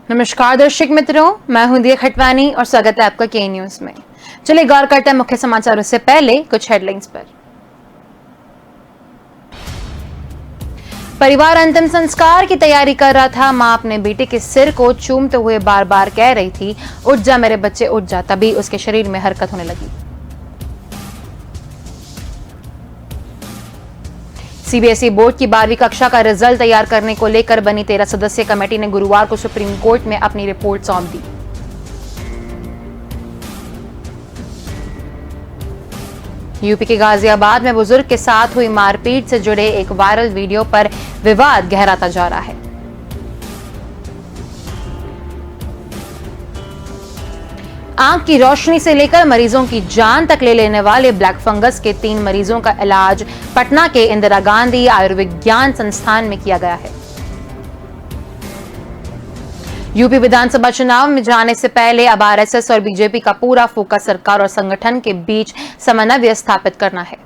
नमस्कार दर्शक मित्रों, मैं हूं दिया खटवानी और स्वागत है आपका के न्यूज में। चलिए गौर करते हैं मुख्य समाचारों से पहले कुछ हेडलाइंस पर। परिवार अंतिम संस्कार की तैयारी कर रहा था। मां अपने बेटे के सिर को चूमते हुए बार बार कह रही थी, उठ जा मेरे बच्चे उठ जा। तभी उसके शरीर में हरकत होने लगी। सीबीएसई बोर्ड की 12वीं कक्षा का रिजल्ट तैयार करने को लेकर बनी 13 सदस्यीय कमेटी ने गुरुवार को सुप्रीम कोर्ट में अपनी रिपोर्ट सौंप दी। यूपी के गाजियाबाद में बुजुर्ग के साथ हुई मारपीट से जुड़े एक वायरल वीडियो पर विवाद गहराता जा रहा है। आंख की रोशनी से लेकर मरीजों की जान तक ले लेने वाले ब्लैक फंगस के 3 मरीजों का इलाज पटना के इंदिरा गांधी आयुर्विज्ञान संस्थान में किया गया है। यूपी विधानसभा चुनाव में जाने से पहले अब आरएसएस और बीजेपी का पूरा फोकस सरकार और संगठन के बीच समन्वय स्थापित करना है।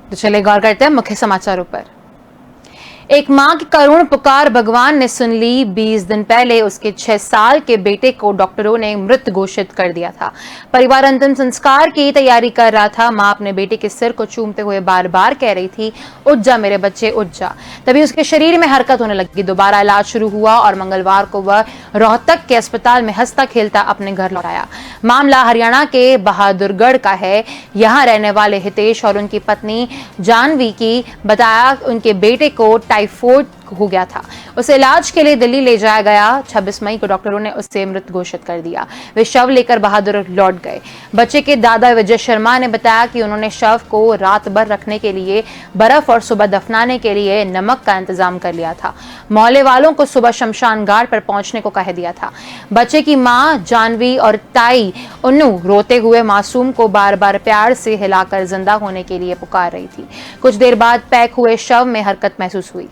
तो चलिए गौर करते हैं मुख्य समाचारों पर। एक मां की करुण पुकार भगवान ने सुन ली। 20 दिन पहले उसके 6 साल के बेटे को डॉक्टरों ने मृत घोषित कर दिया था। परिवार अंतिम संस्कार की तैयारी कर रहा था। मां अपने बेटे के सिर को चूमते हुए बार बार कह रही थी, उठ जा मेरे बच्चे उठ जा। तभी उसके शरीर में हरकत होने लगी। दोबारा इलाज शुरू हुआ और मंगलवार को वह रोहतक के अस्पताल में हंसता खेलता अपने घर लौट आया। मामला हरियाणा के बहादुरगढ़ का है। यहाँ रहने वाले हितेश और उनकी पत्नी जानवी की बताया उनके बेटे को टाइफाइड हो गया था। उसे इलाज के लिए दिल्ली ले जाया गया। 26 मई को डॉक्टरों ने उसे मृत घोषित कर दिया। वे शव लेकर बहादुर लौट गए। बच्चे के दादा विजय शर्मा ने बताया कि उन्होंने शव को रात भर रखने के लिए बर्फ और सुबह दफनाने के लिए नमक का इंतजाम कर लिया था। मोहल्ले वालों को सुबह शमशान घाट पर पहुंचने को कह दिया था। बच्चे की मां जानवी और ताई उन्नू रोते हुए मासूम को बार बार प्यार से हिलाकर जिंदा होने के लिए पुकार रही थी। कुछ देर बाद पैक हुए शव में हरकत महसूस हुई।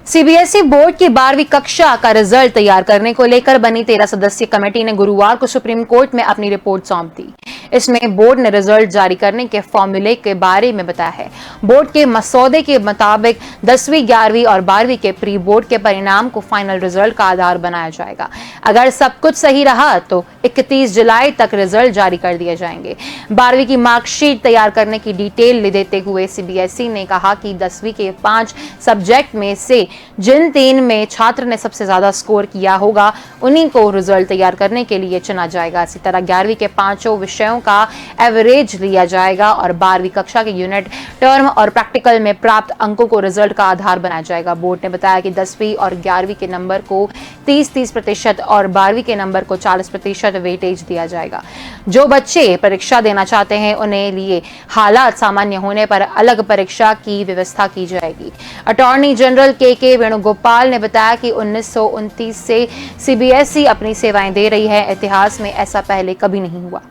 सीबीएसई बोर्ड की 12वीं कक्षा का रिजल्ट तैयार करने को लेकर बनी 13 सदस्यीय कमेटी ने गुरुवार को सुप्रीम कोर्ट में अपनी रिपोर्ट सौंप दी। इसमें बोर्ड ने रिजल्ट जारी करने के फॉर्मूले के बारे में बताया है। बोर्ड के मसौदे के मुताबिक 10वीं, 11वीं और 12वीं के प्री बोर्ड के परिणाम को फाइनल रिजल्ट का आधार बनाया जाएगा। अगर सब कुछ सही रहा तो 31 जुलाई तक रिजल्ट जारी कर दिए जाएंगे। 12वीं की मार्कशीट तैयार करने की डिटेल देते हुए सीबीएसई ने कहा कि 10वीं के 5 सब्जेक्ट में से जिन 3 में छात्र ने सबसे ज्यादा स्कोर किया होगा उन्हीं को रिजल्ट तैयार करने के लिए चुना जाएगा। इसी तरह 11वीं के 5 विषयों का एवरेज लिया जाएगा और 12वीं कक्षा के यूनिट, टर्म और प्रैक्टिकल में प्राप्त अंकों को रिजल्ट का आधार बनाया जाएगा। बोर्ड ने बताया कि 10वीं और 11वीं के नंबर को 30-30% और 12वीं के नंबर को 40% वेटेज दिया जाएगा। जो बच्चे परीक्षा देना चाहते हैं उन्हें लिए हालात सामान्य होने पर अलग परीक्षा की व्यवस्था की जाएगी। अटॉर्नी जनरल के वेणुगोपाल ने बताया कि 1929 से सीबीएसई अपनी सेवाएं दे रही है। इतिहास में ऐसा पहले कभी नहीं हुआ।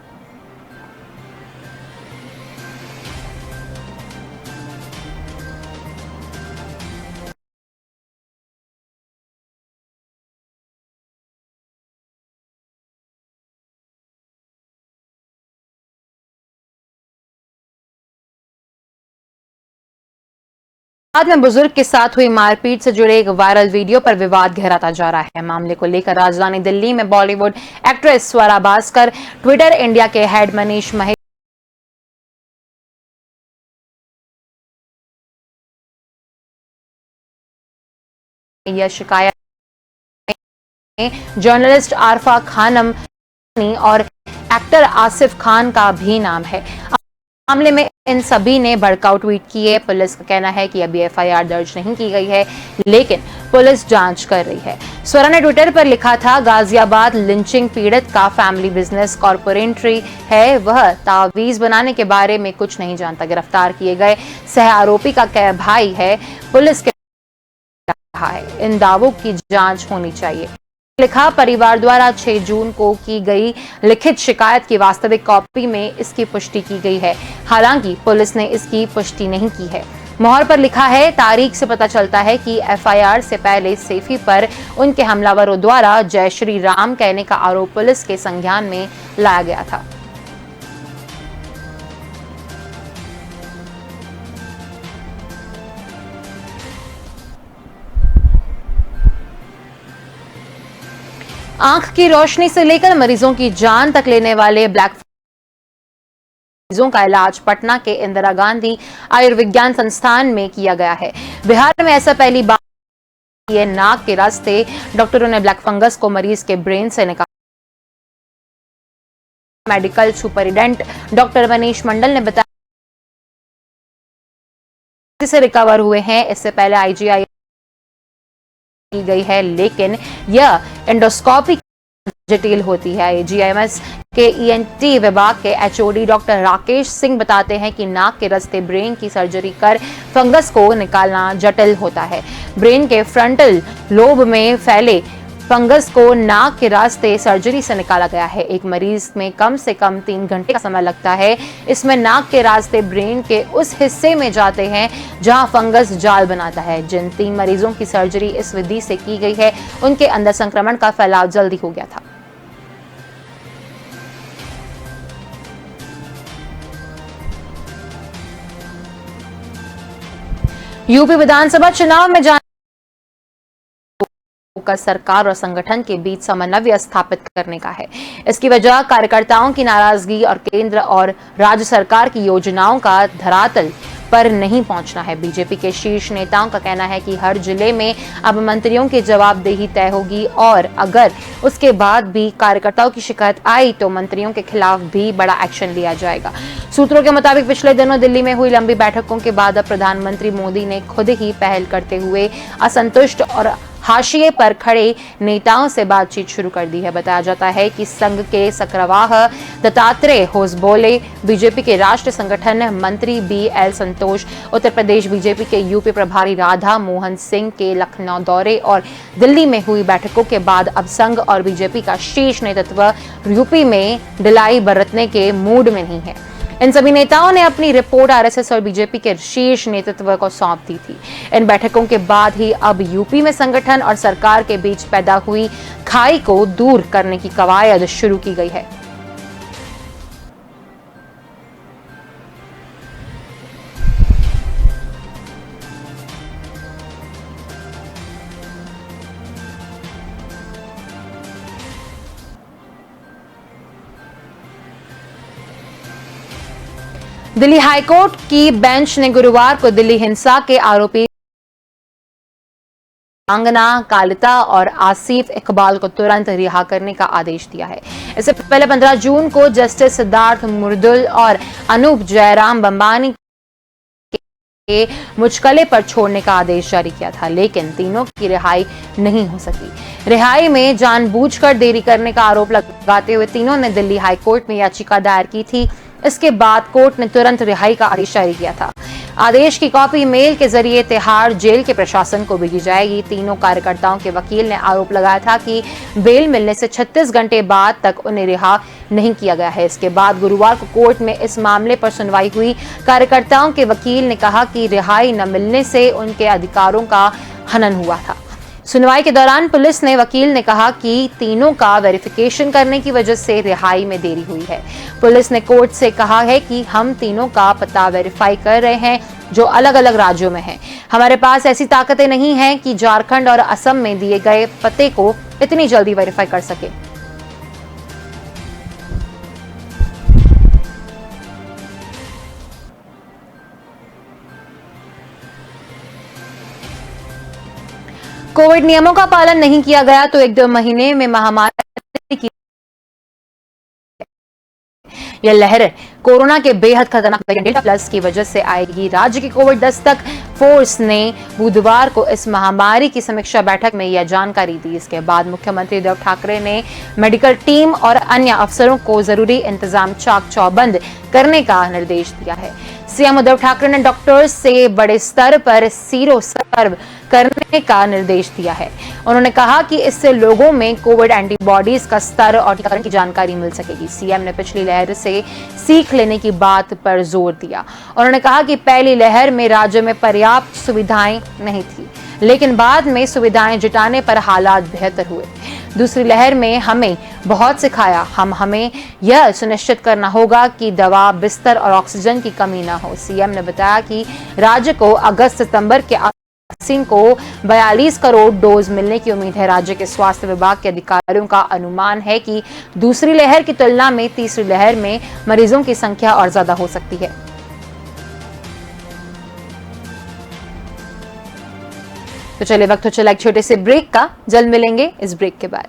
बाद में बुजुर्ग के साथ हुई मारपीट से जुड़े एक वायरल वीडियो पर विवाद गहराता जा रहा है। मामले को लेकर राजधानी दिल्ली में Bollywood actress Swara Bhaskar, Twitter India के हेड मनीष महेश यह शिकायत जर्नलिस्ट आरफा खानम और एक्टर आसिफ खान का भी नाम है। मामले में इन सभी ने भड़काऊ ट्वीट किए। पुलिस का कहना है कि अभी एफआईआर दर्ज नहीं की गई है, लेकिन पुलिस जांच कर रही है। स्वरा ने ट्विटर पर लिखा था, गाजियाबाद लिंचिंग पीड़ित का फैमिली बिजनेस कॉर्पोरेटरी है। वह तावीज बनाने के बारे में कुछ नहीं जानता। गिरफ्तार किए गए सह आरोपी का भाई है। पुलिस के रहा है इन दावों की जांच होनी चाहिए। लिखा, परिवार द्वारा 6 जून को की गई लिखित शिकायत की वास्तविक कॉपी में इसकी पुष्टि की गई है। हालांकि पुलिस ने इसकी पुष्टि नहीं की है। मोहर पर लिखा है, तारीख से पता चलता है कि एफआईआर से पहले सैफी पर उनके हमलावरों द्वारा जय श्री राम कहने का आरोप पुलिस के संज्ञान में लाया गया था। आंख की रोशनी से लेकर मरीजों की जान तक लेने वाले ब्लैक मरीजों का इलाज पटना के इंदिरा गांधी आयुर्विज्ञान संस्थान में किया गया है। बिहार में ऐसा पहली बार ये नाक के रास्ते डॉक्टरों ने ब्लैक फंगस को मरीज के ब्रेन से निकाला। Medical superintendent doctor Manish Mandal ने बताया से रिकवर हुए हैं। इससे पहले आईजीआई की गई है, लेकिन यह एंडोस्कोपी जटिल होती है। आईजीआईएमएस के ईएनटी विभाग के एचओडी डॉक्टर राकेश सिंह बताते हैं कि नाक के रास्ते ब्रेन की सर्जरी कर फंगस को निकालना जटिल होता है। ब्रेन के फ्रंटल लोब में फैले फंगस को नाक के रास्ते सर्जरी से निकाला गया है। एक मरीज में कम से कम 3 घंटे का समय लगता है। इसमें नाक के रास्ते ब्रेन के उस हिस्से में जाते हैं जहां फंगस जाल बनाता है। जिन 3 मरीजों की सर्जरी इस विधि से की गई है, उनके अंदर संक्रमण का फैलाव जल्दी हो गया था। यूपी विधानसभा चुनाव में का सरकार और संगठन के बीच समन्वय स्थापित करने का है। इसकी वजह कार्यकर्ताओं की नाराजगी और केंद्र और राज्य सरकार की योजनाओं का धरातल पर नहीं पहुंचना है। बीजेपी के शीर्ष नेताओं का कहना है कि हर जिले में अब मंत्रियों की जवाबदेही तय होगी और अगर उसके बाद भी कार्यकर्ताओं की शिकायत आई तो मंत्रियों के खिलाफ भी बड़ा एक्शन लिया जाएगा। सूत्रों के मुताबिक पिछले दिनों दिल्ली में हुई लंबी बैठकों के बाद अब प्रधानमंत्री मोदी ने खुद ही पहल करते हुए असंतुष्ट और हाशिए पर खड़े नेताओं से बातचीत शुरू कर दी है। बताया जाता है कि संघ के सक्रावाह दत्तात्रेय होसबोले, बीजेपी के राष्ट्रीय संगठन मंत्री बीएल संतोष, उत्तर प्रदेश बीजेपी के यूपी प्रभारी राधा मोहन सिंह के लखनऊ दौरे और दिल्ली में हुई बैठकों के बाद अब संघ और बीजेपी का शीर्ष नेतृत्व यूपी में ढिलाई बरतने के मूड में नहीं है। इन सभी नेताओं ने अपनी रिपोर्ट आरएसएस और बीजेपी के शीर्ष नेतृत्व को सौंप दी थी। इन बैठकों के बाद ही अब यूपी में संगठन और सरकार के बीच पैदा हुई खाई को दूर करने की कवायद शुरू की गई है। दिल्ली हाईकोर्ट की बेंच ने गुरुवार को दिल्ली हिंसा के आरोपी अंगना कालिता और आसिफ इकबाल को तुरंत रिहा करने का आदेश दिया है। इससे पहले 15 जून को जस्टिस सिद्धार्थ मुर्दुल और अनूप जयराम बंबानी के मुचकले पर छोड़ने का आदेश जारी किया था, लेकिन तीनों की रिहाई नहीं हो सकी। रिहाई में जानबूझकर देरी करने का आरोप लगाते हुए तीनों ने दिल्ली हाईकोर्ट में याचिका दायर की थी। इसके बाद कोर्ट ने तुरंत रिहाई का आदेश जारी किया था। आदेश की कॉपी मेल के जरिए तिहाड़ जेल के प्रशासन को भेजी जाएगी। तीनों कार्यकर्ताओं के वकील ने आरोप लगाया था कि बेल मिलने से 36 घंटे बाद तक उन्हें रिहा नहीं किया गया है। इसके बाद गुरुवार को कोर्ट में इस मामले पर सुनवाई हुई। कार्यकर्ताओं के वकील ने कहा कि रिहाई न मिलने से उनके अधिकारों का हनन हुआ था। सुनवाई के दौरान पुलिस ने वकील ने कहा कि तीनों का वेरिफिकेशन करने की वजह से रिहाई में देरी हुई है। पुलिस ने कोर्ट से कहा है कि हम तीनों का पता वेरीफाई कर रहे हैं जो अलग अलग राज्यों में हैं। हमारे पास ऐसी ताकतें नहीं हैं कि झारखंड और असम में दिए गए पते को इतनी जल्दी वेरीफाई कर सके। कोविड नियमों का पालन नहीं किया गया तो 1-2 महीने में महामारी की यह लहर कोरोना के बेहद खतरनाक वेरिएंट डेल्टा प्लस की वजह से आएगी। राज्य की कोविड दस्तक फोर्स ने बुधवार को इस महामारी की समीक्षा बैठक में यह जानकारी दी। इसके बाद मुख्यमंत्री उद्धव ठाकरे ने मेडिकल टीम और अन्य अफसरों को जरूरी इंतजाम चाक चौबंद करने का निर्देश दिया है। सीएम उद्धव ठाकरे ने डॉक्टर्स से बड़े स्तर पर सीरो सर्व करने का निर्देश दिया है। उन्होंने कहा कि इससे लोगों में कोविड एंटीबॉडीज का स्तर और टीकाकरण की जानकारी मिल सकेगी। सीएम ने पिछली लहर से सीख लेने की बात पर जोर दिया। उन्होंने कहा कि पहली लहर में राज्य में पर्याप्त सुविधाएं नहीं थी, लेकिन बाद में सुविधाएं जुटाने पर हालात बेहतर हुए। दूसरी लहर में हमें बहुत सिखाया। हमें यह सुनिश्चित करना होगा कि दवा, बिस्तर और ऑक्सीजन की कमी न हो। सीएम ने बताया कि राज्य को अगस्त-सितंबर के वैक्सीन को 42 करोड़ डोज मिलने की उम्मीद है। राज्य के स्वास्थ्य विभाग के अधिकारियों का अनुमान है कि दूसरी लहर की तुलना में तीसरी लहर में मरीजों की संख्या और ज्यादा हो सकती है। तो चलिए वक्त हो चला एक छोटे से ब्रेक का। जल्द मिलेंगे इस ब्रेक के बाद।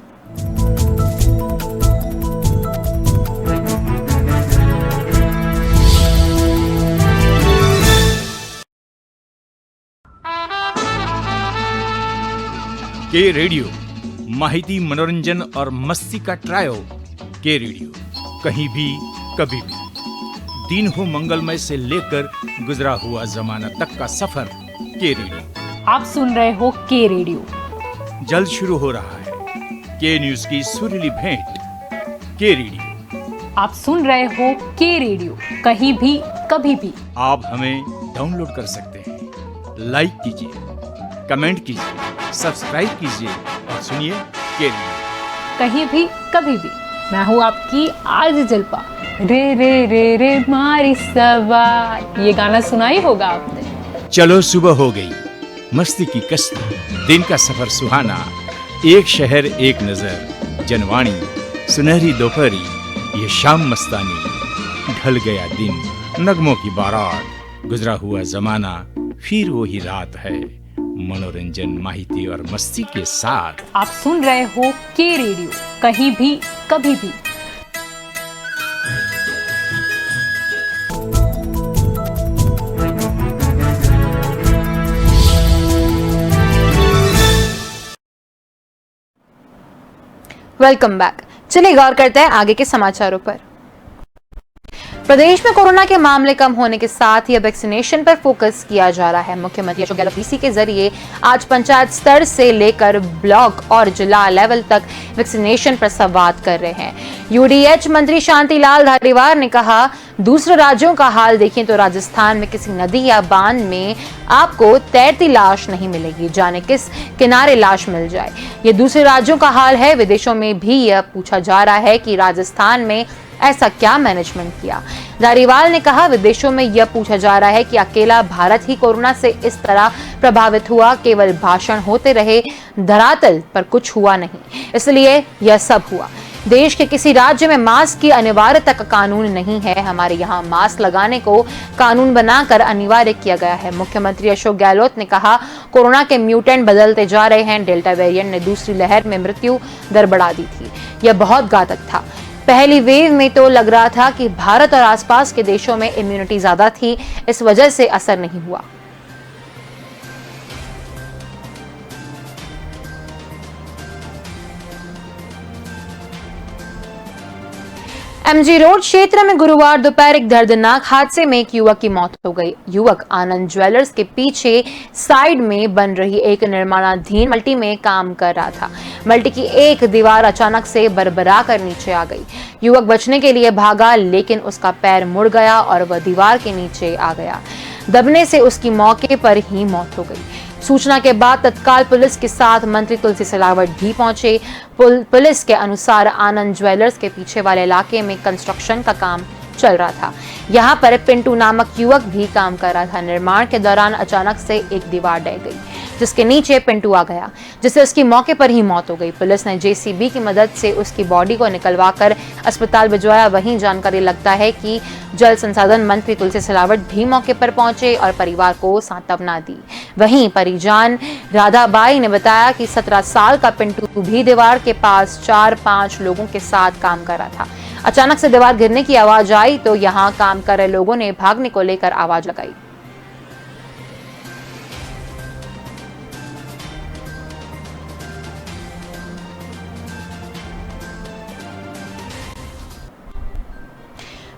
के रेडियो माहिती, मनोरंजन और मस्ती का ट्रायो। के रेडियो कहीं भी कभी भी, दिन हो मंगलमय से लेकर गुजरा हुआ जमाना तक का सफर। के रेडियो आप सुन रहे हो के रेडियो। जल्द शुरू हो रहा है के न्यूज की सुरीली भेंट। के रेडियो आप सुन रहे हो के रेडियो, कहीं भी कभी भी। आप हमें डाउनलोड कर सकते हैं। लाइक कीजिए, कमेंट कीजिए, सब्सक्राइब कीजिए और सुनिए के रेडियो कहीं भी कभी भी। मैं हूँ आपकी आरजे जल्पा। रे रे रे रे मारी सवार, ये गाना सुना ही होगा आपने। चलो सुबह हो गई, मस्ती की कश्ती, दिन का सफर सुहाना, एक शहर एक नजर, जनवाणी, सुनहरी दोपहरी, ये शाम मस्तानी, ढल गया दिन, नगमों की बारात, गुजरा हुआ जमाना, फिर वही रात है, मनोरंजन, माहिती और मस्ती के साथ। आप सुन रहे हो के रेडियो, कहीं भी कभी भी। Welcome back. चलिए गौर करते हैं आगे के समाचारों पर। प्रदेश में कोरोना के मामले कम होने के साथ ही अब वैक्सीनेशन पर फोकस किया जा रहा है। मुख्यमंत्री अशोक गहलोत डीसी के जरिए आज पंचायत स्तर से लेकर ब्लॉक और जिला लेवल तक वैक्सीनेशन पर संवाद कर रहे हैं। यूडीएच मंत्री शांतिलाल धारीवाल ने कहा, दूसरे राज्यों का हाल देखें तो राजस्थान में किसी नदी या बांध में आपको तैरती लाश नहीं मिलेगी, जाने किस किनारे लाश मिल जाए। ये दूसरे राज्यों का हाल है। विदेशों में भी यह पूछा जा रहा है कि राजस्थान में ऐसा क्या मैनेजमेंट किया। धारीवाल ने कहा, विदेशों में यह पूछा जा रहा है कि अकेला भारत ही कोरोना से इस तरह प्रभावित हुआ, केवल भाषण होते रहे, धरातल पर कुछ हुआ नहीं, इसलिए यह सब हुआ। देश के किसी राज्य में मास्क की अनिवार्यता का कानून नहीं है। हमारे यहाँ मास्क लगाने को कानून बनाकर अनिवार्य किया गया है। मुख्यमंत्री अशोक गहलोत ने कहा, कोरोना के म्यूटेंट बदलते जा रहे हैं। डेल्टा वेरिएंट ने दूसरी लहर में मृत्यु दर बढ़ा दी थी। यह बहुत घातक था। पहली वेव में तो लग रहा था कि भारत और आसपास के देशों में इम्यूनिटी ज्यादा थी, इस वजह से असर नहीं हुआ। एमजी रोड क्षेत्र में गुरुवार दोपहर एक दर्दनाक हादसे में एक युवक की मौत हो गई। युवक आनंद ज्वेलर्स के पीछे साइड में बन रही एक निर्माणाधीन मल्टी में काम कर रहा था। मल्टी की एक दीवार अचानक से बरबरा कर नीचे आ गई। युवक बचने के लिए भागा, लेकिन उसका पैर मुड़ गया और वह दीवार के नीचे आ गया। दबने से उसकी मौके पर ही मौत हो गई। सूचना के बाद तत्काल पुलिस के साथ मंत्री तुलसी सिलावट भी पहुंचे। पुलिस के अनुसार आनंद ज्वेलर्स के पीछे वाले इलाके में कंस्ट्रक्शन का काम चल रहा था। यहाँ पर पिंटू नामक युवक भी काम कर रहा था। निर्माण के दौरान अचानक से एक दीवार ढह गई, जिसके नीचे पिंटू आ गया, जिससे उसकी मौके पर ही मौत हो गई। पुलिस ने जेसीबी की मदद से उसकी बॉडी को निकलवाकर अस्पताल भिजवाया। वहीं जानकारी लगता है कि जल संसाधन मंत्री तुलसी सिलावट भी मौके पर पहुंचे और परिवार को सांत्वना दी। वहीं परिजन राधाबाई ने बताया कि 17 साल का पिंटू भी दीवार के पास 4-5 लोगों के साथ काम कर रहा था। अचानक से दीवार गिरने की आवाज आई तो यहाँ काम कर रहे लोगों ने भागने को लेकर आवाज लगाई।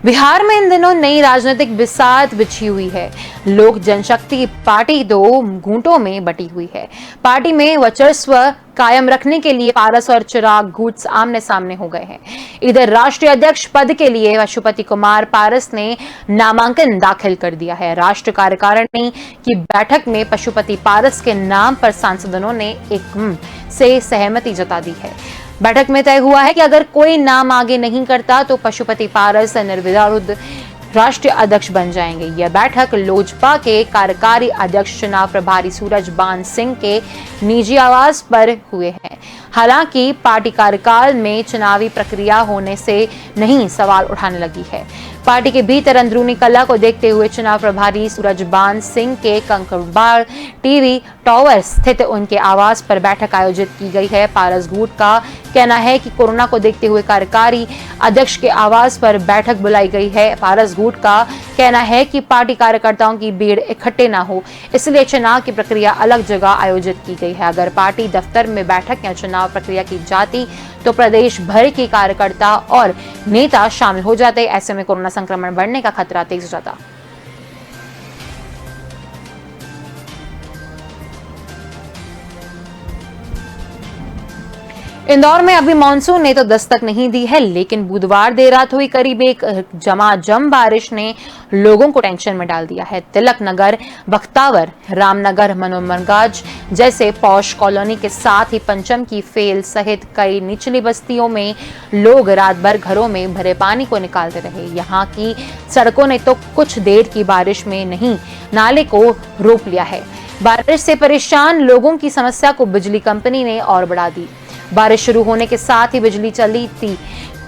बिहार में इन दिनों नई राजनीतिक बिसात बिछी हुई है। लोक जनशक्ति पार्टी दो घूंटों में बटी हुई है। पार्टी में वर्चस्व कायम रखने के लिए पारस और चिराग घूट आमने सामने हो गए हैं। इधर राष्ट्रीय अध्यक्ष पद के लिए पशुपति कुमार पारस ने नामांकन दाखिल कर दिया है। राष्ट्रीय कार्यकारिणी की बैठक में पशुपति पारस के नाम पर सांसदों ने एक से सहमति जता दी है। बैठक में तय हुआ है कि अगर कोई नाम आगे नहीं करता तो पशुपति पारस निर्विरोध राष्ट्रीय अध्यक्ष बन जाएंगे। यह बैठक लोजपा के कार्यकारी अध्यक्ष चुनाव प्रभारी सूरजबान सिंह के निजी आवास पर हुए हैं। हालांकि पार्टी कार्यकाल में चुनावी प्रक्रिया होने से नहीं सवाल उठाने लगी है। पार्टी के भीतर अंदरूनी कला को देखते हुए चुनाव प्रभारी सूरजबान सिंह के कंकड़बाग टीवी टावर स्थित उनके आवास पर बैठक आयोजित की गई है। पारस घूट का कहना है कि कोरोना को देखते हुए कार्यकारी अध्यक्ष के आवास पर बैठक बुलाई गई है। पारस घूट का कहना है कि पार्टी कार्यकर्ताओं की भीड़ इकट्ठे ना हो, इसलिए चुनाव की प्रक्रिया अलग जगह आयोजित की गई है। अगर पार्टी दफ्तर में बैठक या चुनाव प्रक्रिया की जाती तो प्रदेश भर के कार्यकर्ता और नेता शामिल हो जाते। ऐसे में कोरोना संक्रमण बढ़ने का खतरा तेज हो जाता। इंदौर में अभी मानसून ने तो दस्तक नहीं दी है, लेकिन बुधवार देर रात हुई करीब एक झमाझम बारिश ने लोगों को टेंशन में डाल दिया है। तिलक नगर, बख्तावर, रामनगर, मनोमरगाज जैसे पौष कॉलोनी के साथ ही पंचम की फेल सहित कई निचली बस्तियों में लोग रात भर घरों में भरे पानी को निकालते रहे। यहाँ की सड़कों ने तो कुछ देर की बारिश में नहीं नाले को रोक लिया है। बारिश से परेशान लोगों की समस्या को बिजली कंपनी ने और बढ़ा दी। बारिश शुरू होने के साथ ही बिजली चली थी,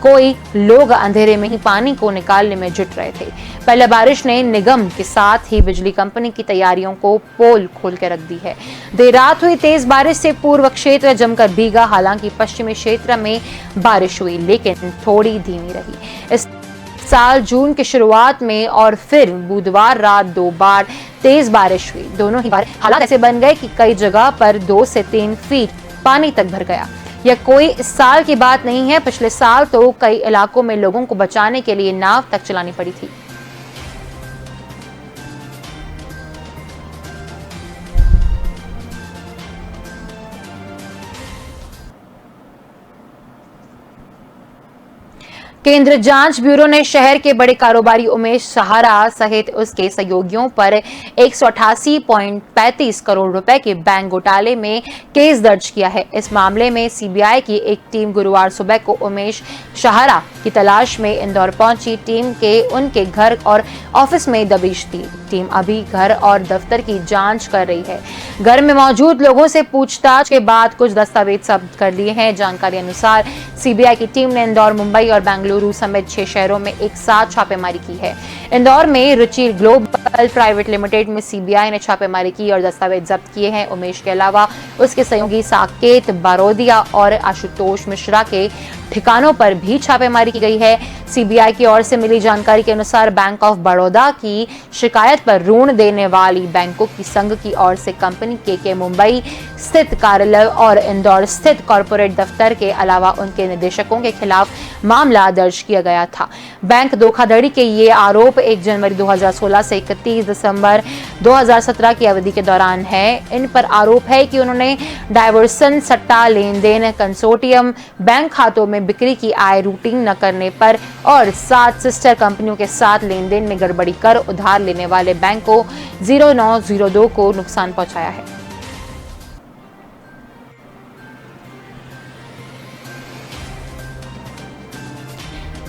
कोई लोग अंधेरे में ही पानी को निकालने में जुट रहे थे। पहले बारिश ने निगम के साथ ही बिजली कंपनी की तैयारियों को पोल खोल के रख दी है। देर रात हुई तेज बारिश से पूर्व क्षेत्र जमकर भीगा। हालांकि पश्चिमी क्षेत्र में बारिश हुई, लेकिन थोड़ी धीमी रही। इस साल जून की शुरुआत में और फिर बुधवार रात 2 बार तेज बारिश हुई। दोनों ही बार हालात ऐसे बन गए कि कई जगह पर 2 से 3 फीट पानी तक भर गया। यह कोई इस साल की बात नहीं है। पिछले साल तो कई इलाकों में लोगों को बचाने के लिए नाव तक चलानी पड़ी थी। केंद्र जांच ब्यूरो ने शहर के बड़े कारोबारी उमेश सहारा सहित उसके सहयोगियों पर 188.35 करोड़ रुपए के बैंक घोटाले में केस दर्ज किया है। इस मामले में सीबीआई की एक टीम गुरुवार सुबह को उमेश सहारा की तलाश में इंदौर पहुंची। टीम के उनके घर और ऑफिस में दबिश दी। टीम अभी घर और दफ्तर की जांच कर रही है। घर में मौजूद लोगों से पूछताछ के बाद कुछ दस्तावेज जब्त कर लिए हैं। जानकारी अनुसार सीबीआई की टीम ने इंदौर, मुंबई और बेंगलुरु समेत 6 शहरों में एक साथ छापेमारी की है। इंदौर में रुचि ग्लोबल प्राइवेट लिमिटेड में सीबीआई ने छापेमारी की और दस्तावेज जब्त किए हैं। उमेश के अलावा उसके सहयोगी साकेत बारोदिया और आशुतोष मिश्रा के ठिकानों पर भी छापेमारी की गई है। सीबीआई की ओर से मिली जानकारी के अनुसार बैंक ऑफ बड़ौदा की शिकायत पर ऋण देने वाली बैंकों की संघ की ओर से कंपनी के मुंबई स्थित कार्यालय और इंदौर स्थित कॉर्पोरेट दफ्तर के अलावा उनके निदेशकों के खिलाफ मामला दर्ज किया गया था। बैंक धोखाधड़ी के ये आरोप 1 जनवरी 2016 से 31 दिसंबर 2017 की अवधि के दौरान है। इन पर आरोप है कि उन्होंने डायवर्सन, सट्टा लेन देन, कंसोर्टियम, बैंक खातों में बिक्री की आय रूटिंग न करने पर और 7 सिस्टर कंपनियों के साथ लेन देन में गड़बड़ी कर उधार लेने वाले बैंक को 0902 को नुकसान पहुंचाया है।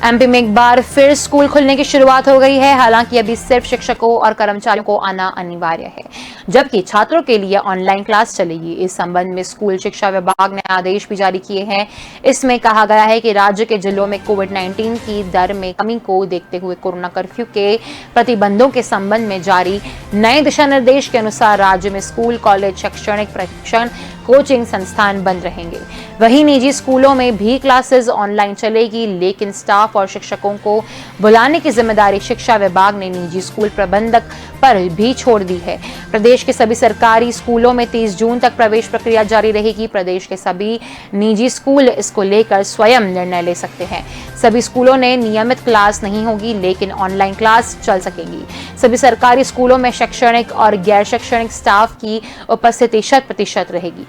एमपी में एक बार फिर स्कूल खुलने की शुरुआत हो गई है। हालांकि अभी सिर्फ शिक्षकों और कर्मचारियों को आना अनिवार्य है, जबकि छात्रों के लिए ऑनलाइन क्लास चलेगी। इस संबंध में स्कूल शिक्षा विभाग ने आदेश भी जारी किए हैं। इसमें कहा गया है कि राज्य के जिलों में कोविड-19 की दर में कमी को देखते हुए कोरोना कर्फ्यू के प्रतिबंधों के संबंध में जारी नए दिशा निर्देश के अनुसार राज्य में स्कूल, कॉलेज, शैक्षणिक प्रशिक्षण, कोचिंग संस्थान बंद रहेंगे। वहीं निजी स्कूलों में भी क्लासेस ऑनलाइन चलेगी, लेकिन स्टाफ और शिक्षकों को बुलाने की जिम्मेदारी शिक्षा विभाग ने निजी स्कूल प्रबंधक पर भी छोड़ दी है। प्रदेश के सभी सरकारी स्कूलों में 30 जून तक प्रवेश प्रक्रिया जारी रहेगी। प्रदेश के सभी निजी स्कूल इसको लेकर स्वयं निर्णय ले सकते हैं। सभी स्कूलों ने नियमित क्लास नहीं होगी, लेकिन ऑनलाइन क्लास चल सकेंगी। सभी सरकारी स्कूलों में शैक्षणिक और गैर शैक्षणिक स्टाफ की उपस्थिति 100% रहेगी।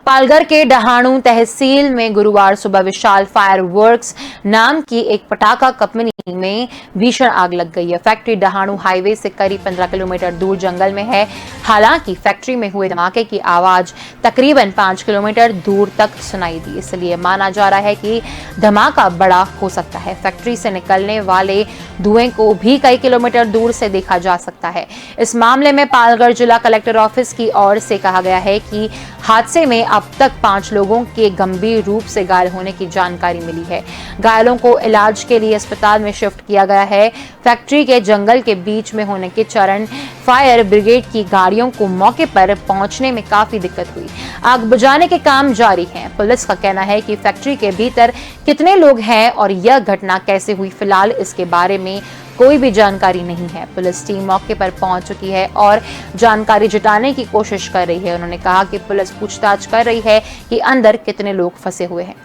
पालघर के डहाणू तहसील में गुरुवार सुबह विशाल फायरवर्क्स नाम की एक पटाखा कंपनी में भीषण आग लग गई है। फैक्ट्री डहाणू हाईवे से करीब 15 किलोमीटर दूर जंगल में है। हालांकि फैक्ट्री में हुए धमाके की आवाज तकरीबन 5 किलोमीटर दूर तक सुनाई दी, इसलिए माना जा रहा है कि धमाका बड़ा हो सकता है। फैक्ट्री से निकलने वाले धुएं को भी कई किलोमीटर दूर से देखा जा सकता है। इस मामले में पालघर जिला कलेक्टर ऑफिस की ओर से कहा गया है कि हादसे में अब तक 5 लोगों के गंभीर रूप से घायल होने की जानकारी मिली है। घायलों को इलाज के लिए अस्पताल में शिफ्ट किया गया है। फैक्ट्री के जंगल के बीच में होने के कारण फायर ब्रिगेड की गाड़ियों को मौके पर पहुंचने में काफी दिक्कत हुई। आग बुझाने के काम जारी हैं। पुलिस का कहना है कि फैक्ट्री के भीतर कितने लोग हैं और यह घटना कैसे हुई, फिलहाल इसके बारे में कोई भी जानकारी नहीं है। पुलिस टीम मौके पर पहुंच चुकी है और जानकारी जुटाने की कोशिश कर रही है। उन्होंने कहा कि पुलिस पूछताछ कर रही है कि अंदर कितने लोग फंसे हुए हैं।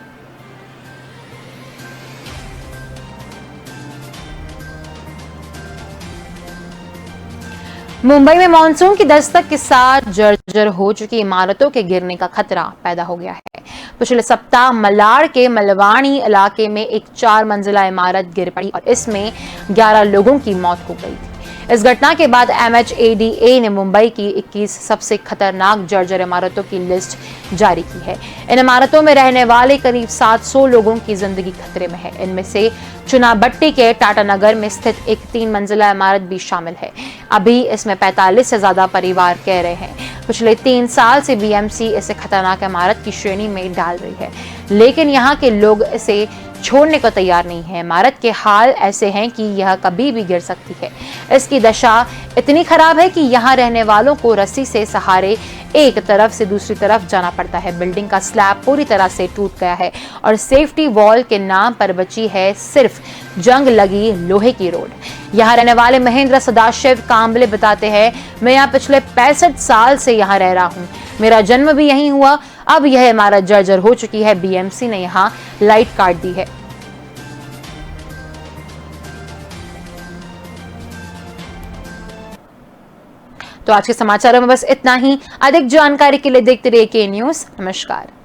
मुंबई में मानसून की दस्तक के साथ जर्जर हो चुकी इमारतों के गिरने का खतरा पैदा हो गया है। पिछले सप्ताह मलाड के मलवाणी इलाके में एक 4 मंजिला इमारत गिर पड़ी और इसमें 11 लोगों की मौत हो गई थी। इस घटना के बाद MHADA ने मुंबई की 21 सबसे खतरनाक जर्जर इमारतों की लिस्ट जारी की है। इन इमारतों में रहने वाले करीब 700 लोगों की जिंदगी खतरे में है। इनमें से चुनाभट्टी के टाटा नगर में स्थित एक 3 मंजिला इमारत भी शामिल है। अभी इसमें 45 से ज्यादा परिवार कह रहे हैं। पिछले 3 साल से BMC इसे खतरनाक इमारत की श्रेणी में डाल रही है, लेकिन यहाँ के लोग इसे छोड़ने को तैयार नहीं है। इमारत के हाल ऐसे हैं कि यह कभी भी गिर सकती है। इसकी दशा इतनी खराब है कि यहाँ रहने वालों को रस्सी से सहारे एक तरफ से दूसरी तरफ जाना पड़ता है। बिल्डिंग का स्लैब पूरी तरह से टूट गया है और सेफ्टी वॉल के नाम पर बची है सिर्फ जंग लगी लोहे की रोड। यहाँ रहने वाले महेंद्र सदाशिव कांबले बताते हैं, मैं यहाँ पिछले 65 साल से यहाँ रह रहा हूँ। मेरा जन्म भी यहीं हुआ। अब यह इमारत जर्जर हो चुकी है। BMC ने यहाँ लाइट काट दी है। तो आज के समाचारों में बस इतना ही। अधिक जानकारी के लिए देखते रहिए के न्यूज़। नमस्कार।